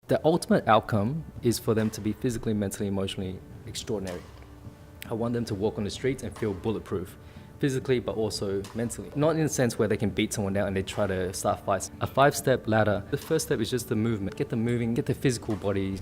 The ultimate outcome is for them to be physically, mentally, emotionally extraordinary. I want them to walk on the streets and feel bulletproof, physically but also mentally. Not in the sense where they can beat someone down and they try to start fights. A 5-step ladder, the first step is just the movement. Get them moving, get the physical body,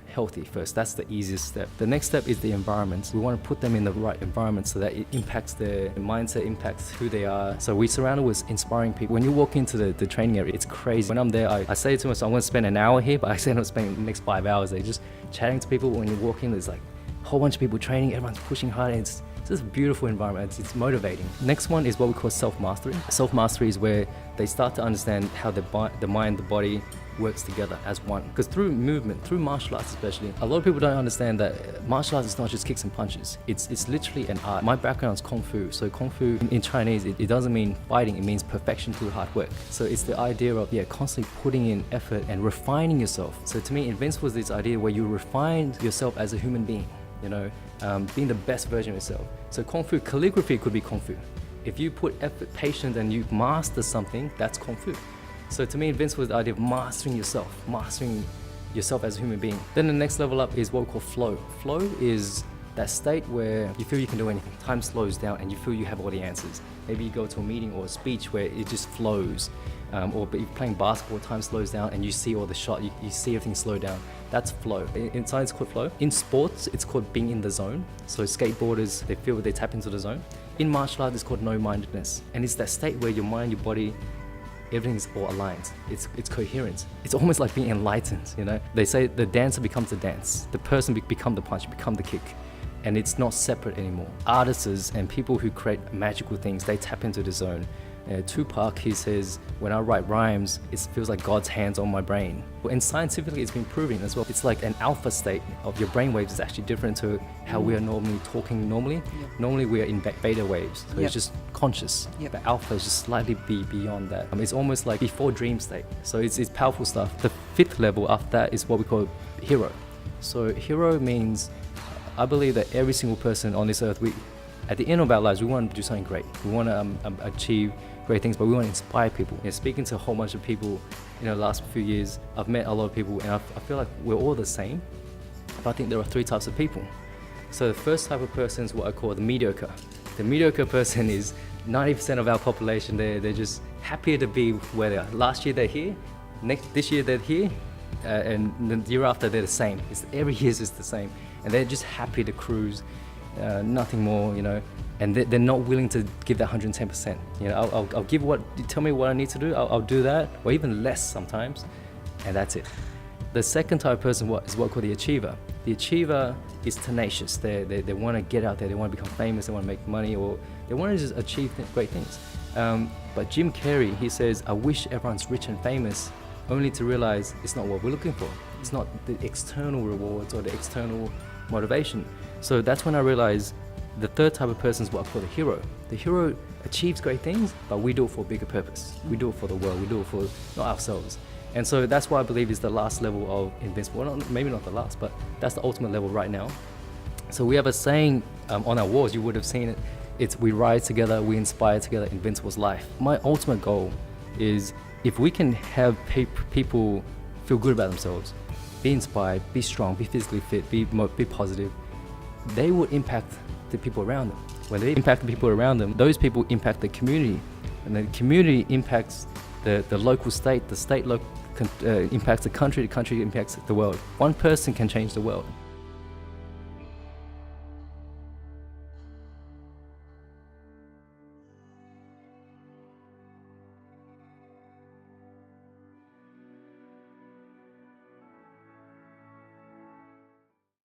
healthy first. That's the easiest step. The next step is the environment. We want to put them in the right environment so that it impacts their mindset, impacts who they are. So we surround it with inspiring people. When you walk into the training area, it's crazy. When I'm there, I say to myself, I'm going to spend an hour here, but I say I'm spending the next 5 hours there just chatting to people. When you walk in, there's like a whole bunch of people training, everyone's pushing hard, and it's just a beautiful environment. It's motivating. Next one is what we call self-mastery. Self-mastery is where they start to understand how the mind, the body works together as one. Because through movement, through martial arts especially, a lot of people don't understand that martial arts is not just kicks and punches. It's literally an art. My background is Kung Fu. So Kung Fu in Chinese, it doesn't mean fighting, it means perfection through hard work. So it's the idea of constantly putting in effort and refining yourself. So to me, Invincible is this idea where you refine yourself as a human being. Being the best version of yourself. So Kung Fu, calligraphy could be Kung Fu. If you put effort, patience, and you master something, that's Kung Fu. So to me, Invincible is the idea of mastering yourself as a human being. Then the next level up is what we call flow. Flow is that state where you feel you can do anything. Time slows down and you feel you have all the answers. Maybe you go to a meeting or a speech where it just flows. Or you're playing basketball, time slows down and you see all the shot, you see everything slow down. That's flow. In science, it's called flow. In sports, it's called being in the zone. So skateboarders, they tap into the zone. In martial arts, it's called no-mindedness. And it's that state where your mind, your body, everything's all aligned. It's coherent. It's almost like being enlightened, They say the dancer becomes the dance. The person become the punch, become the kick. And it's not separate anymore. Artists and people who create magical things, they tap into the zone. Tupac, he says, when I write rhymes, it feels like God's hands on my brain. And scientifically, it's been proven as well. It's like an alpha state of your brain waves is actually different to how we are normally talking normally. Yep. Normally, we are in beta waves, so it's just conscious. Yep. But alpha is just slightly beyond that. It's almost like before dream state. So it's powerful stuff. The 5th level after that is what we call hero. So hero means, I believe that every single person on this earth, at the end of our lives, we want to do something great. We want to achieve great things, but we want to inspire people. Speaking to a whole bunch of people in the last few years, I've met a lot of people and I feel like we're all the same, but I think there are 3 types of people. So the first type of person is what I call the mediocre. The mediocre person is 90% of our population. They're just happier to be where they are. Last year they're here, this year they're here, and the year after they're the same. Every year is the same, and they're just happy to cruise, nothing more, and they're not willing to give that 110%. I'll give you tell me what I need to do, I'll do that, or even less sometimes, and that's it. The second type of person is what I call the achiever. The achiever is tenacious. They want to get out there, they want to become famous, they want to make money, or they want to just achieve great things. But Jim Carrey, he says, I wish everyone's rich and famous, only to realize it's not what we're looking for. It's not the external rewards or the external motivation. So that's when I realized the third type of person is what I call the hero. The hero achieves great things, but we do it for a bigger purpose. We do it for the world, we do it for not ourselves. And so that's why I believe is the last level of Invincible. Well, maybe not the last, but that's the ultimate level right now. So we have a saying on our walls, you would have seen it. It's we rise together, we inspire together, Invincible's life. My ultimate goal is if we can have people feel good about themselves, be inspired, be strong, be physically fit, be positive, they will impact the people around them. When they impact the people around them, those people impact the community, and the community impacts the local state, the state impacts the country impacts the world. One person can change the world.